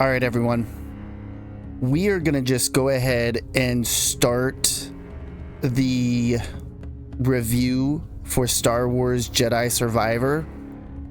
All right, everyone. We are going to just go ahead and start the review for Star Wars Jedi Survivor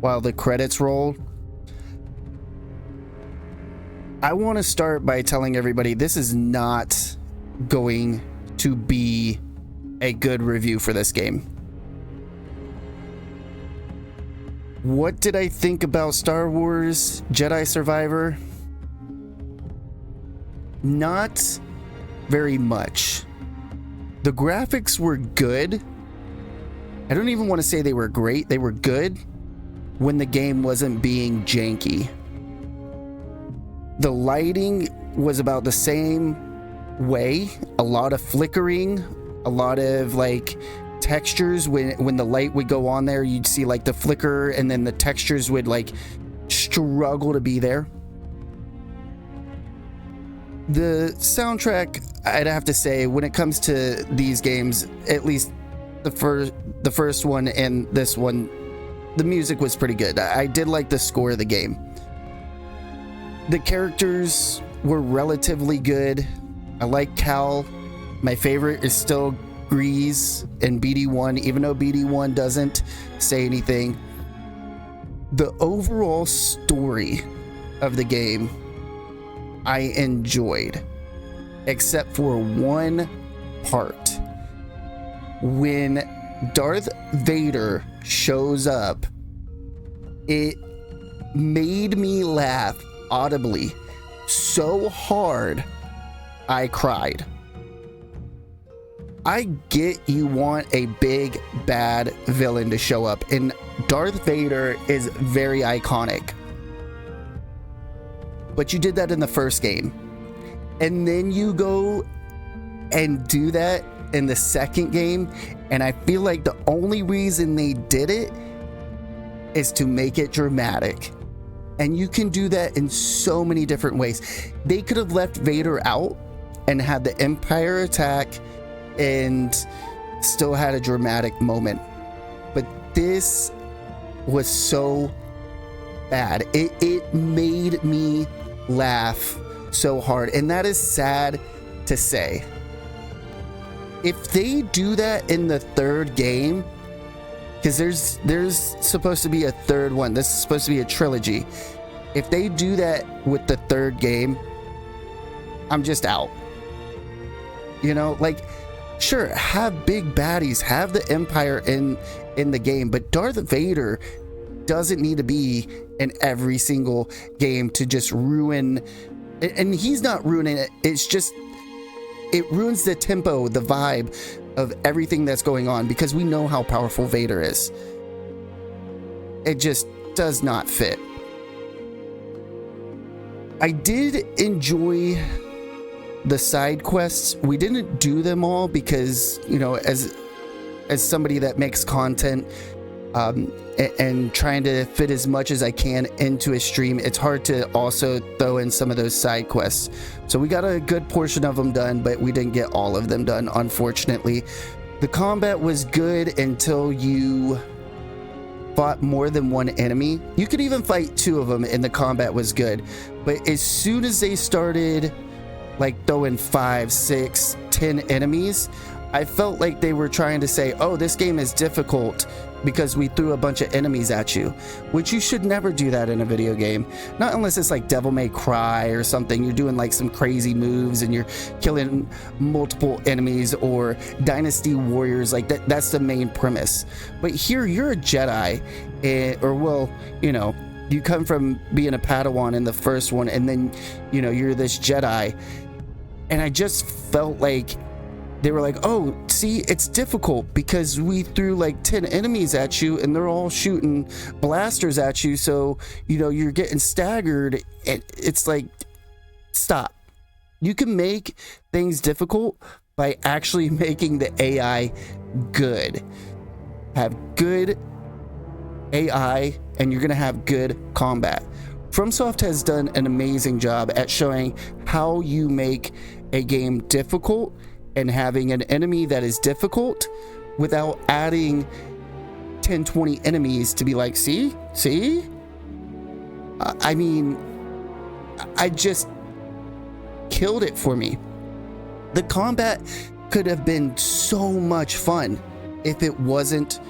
while the credits roll. I want to start by telling everybody this is not going to be a good review for this game. What did I think about Star Wars Jedi Survivor? Not very much. The graphics were good. I don't even want to say they were great. They were good when the game wasn't being janky. The lighting was about the same way. A lot of flickering, a lot of like textures. When the light would go on there, you'd see like the flicker, and then the textures would like struggle to be there. The soundtrack, I'd have to say, when it comes to these games, at least the first one and this one, the music was pretty good. I did like the score of the game. The characters were relatively good. I like Cal. My favorite is still Grease and BD1, even though BD1 doesn't say anything. The overall story of the game I enjoyed, except for one part. When Darth Vader shows up, it made me laugh audibly so hard I cried. I get you want a big bad villain to show up, and Darth Vader is very iconic. But you did that in the first game, and then you go and do that in the second game, and I feel like the only reason they did it is to make it dramatic. And you can do that in so many different ways. They could have left Vader out and had the Empire attack and still had a dramatic moment. But this was so bad. It made me laugh so hard, and that is sad to say. If they do that in the third game, because there's supposed to be a third one, this is supposed to be a trilogy. If they do that with the third game, I'm just out. You know, like, sure, have big baddies, have the Empire in the game, but Darth Vader doesn't need to be in every single game to just ruin, and he's not ruining it, it's just it ruins the tempo, the vibe of everything that's going on, because we know how powerful Vader is. It just does not fit. I did enjoy the side quests. We didn't do them all because, you know, as somebody that makes content and trying to fit as much as I can into a stream, it's hard to also throw in some of those side quests. So we got a good portion of them done, but we didn't get all of them done, unfortunately. The combat was good until you fought more than one enemy. You could even fight two of them and the combat was good. But as soon as they started like throwing 5, 6, 10 enemies, I felt like they were trying to say, oh, this game is difficult because we threw a bunch of enemies at you, which you should never do that in a video game. Not unless it's like Devil May Cry or something. You're doing like some crazy moves and you're killing multiple enemies, or Dynasty Warriors. Like that's the main premise. But here you're a Jedi, or well, you know, you come from being a Padawan in the first one, and then, you know, you're this Jedi. And I just felt like they were like, oh, see, it's difficult because we threw like 10 enemies at you and they're all shooting blasters at you. So, you know, you're getting staggered. It's like, stop. You can make things difficult by actually making the AI good. Have good AI and you're going to have good combat. FromSoft has done an amazing job at showing how you make a game difficult and having an enemy that is difficult without adding 10, 20 enemies to be like, see? I mean, I just killed it for me. The combat could have been so much fun if it wasn't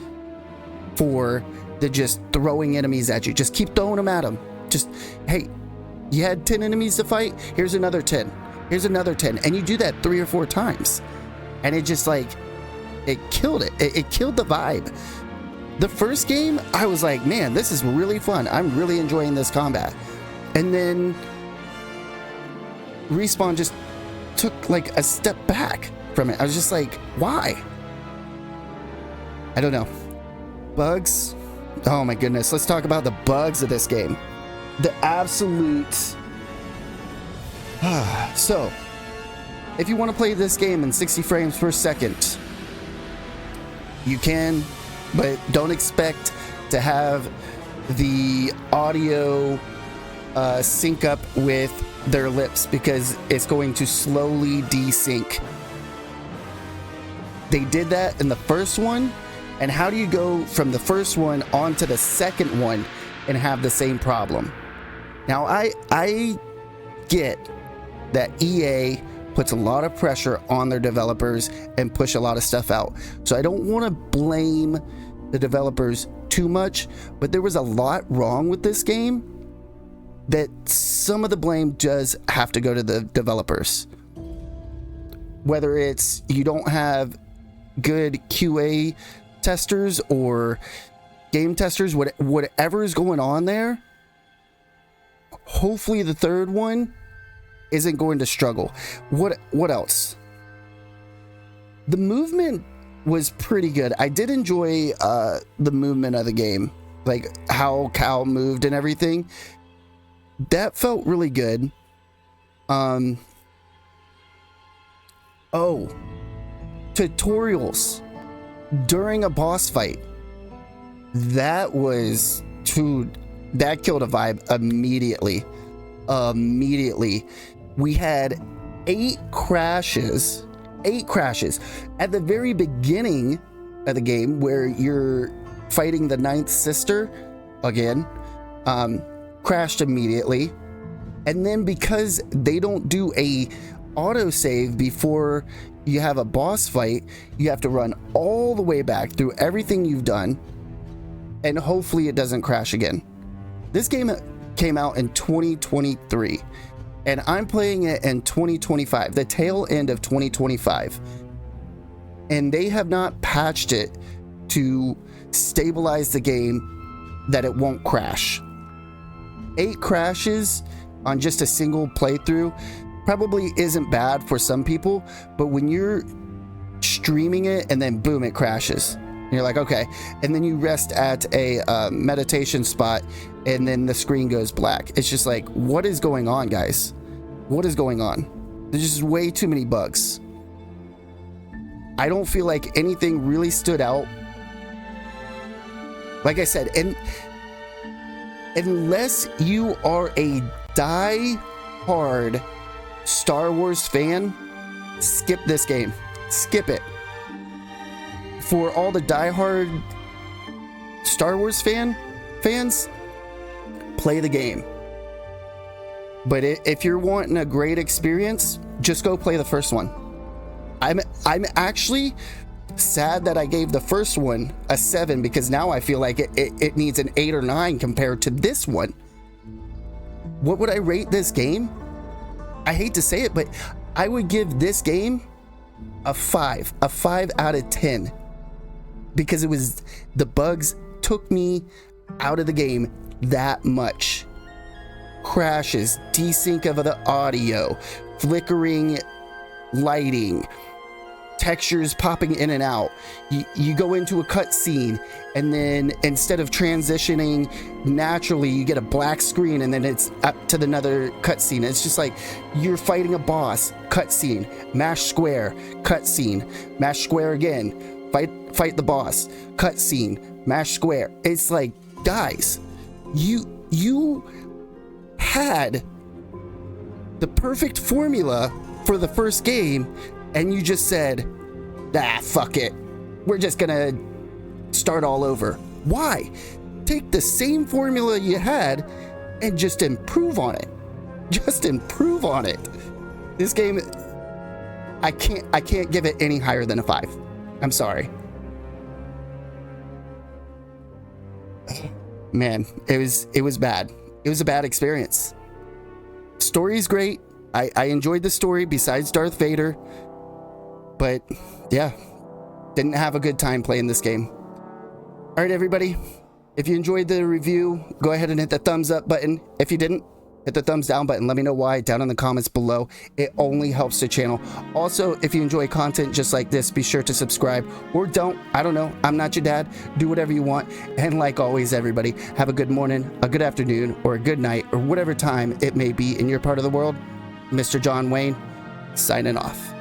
for the just throwing enemies at you. Just keep throwing them at them. Just, hey, you had 10 enemies to fight, here's another 10, here's another 10, and you do that 3 or 4 times, and it just like, it killed it. It killed the vibe. The first game, I was like, man, this is really fun, I'm really enjoying this combat. And then Respawn just took like a step back from it. I was just like, why? I don't know. Bugs, oh my goodness, let's talk about the bugs of this game. The absolute so if you want to play this game in 60 frames per second, you can, but don't expect to have the audio sync up with their lips, because it's going to slowly desync. They did that in the first one, and how do you go from the first one onto the second one and have the same problem? Now, I get that EA puts a lot of pressure on their developers and push a lot of stuff out. So I don't want to blame the developers too much, but there was a lot wrong with this game that some of the blame does have to go to the developers. Whether it's you don't have good QA testers or game testers, whatever is going on there, hopefully the third one isn't going to struggle. What else? The movement was pretty good. I did enjoy the movement of the game, like how Cal moved and everything. That felt really good. Oh, tutorials during a boss fight. That was that killed a vibe immediately. We had 8 crashes at the very beginning of the game, where you're fighting the 9th sister again. Crashed immediately, and then because they don't do a autosave before you have a boss fight, you have to run all the way back through everything you've done, and hopefully it doesn't crash again. This game came out in 2023, and I'm playing it in 2025, the tail end of 2025, and they have not patched it to stabilize the game that it won't crash. 8 crashes on just a single playthrough probably isn't bad for some people, but when you're streaming it and then boom, it crashes, and you're like, okay, and then you rest at a meditation spot and then the screen goes black. It's just like, what is going on, guys? What is going on? There's just way too many bugs. I don't feel like anything really stood out. Like I said, and unless you are a die-hard Star Wars fan, skip this game. Skip it. For all the die-hard Star Wars fans, play the game. But if you're wanting a great experience, just go play the first one. I'm actually sad that I gave the first one a 7, because now I feel like it needs an 8 or 9 compared to this one. What would I rate this game? I hate to say it, but I would give this game a 5 out of 10, because it was, the bugs took me out of the game that much. Crashes, desync of the audio, flickering lighting, textures popping in and out. You go into a cutscene, and then instead of transitioning naturally, you get a black screen, and then it's up to another cutscene. It's just like you're fighting a boss, cutscene, mash square, cutscene, mash square again, fight the boss, cutscene, mash square. It's like, guys, you had the perfect formula for the first game, and you just said, fuck it, we're just gonna start all over. Why? Take the same formula you had and just improve on it. just improve on it. This game, I can't give it any higher than a 5. I'm sorry. Man, it was bad. It was a bad experience. Story's great. I enjoyed the story besides Darth Vader. But yeah, didn't have a good time playing this game. All right, everybody. If you enjoyed the review, go ahead and hit the thumbs up button. If you didn't, hit the thumbs down button. Let me know why down in the comments below. It only helps the channel. Also, if you enjoy content just like this, be sure to subscribe, or don't. I don't know. I'm not your dad. Do whatever you want. And like always, everybody, have a good morning, a good afternoon, or a good night, or whatever time it may be in your part of the world. Mr. John Wayne, signing off.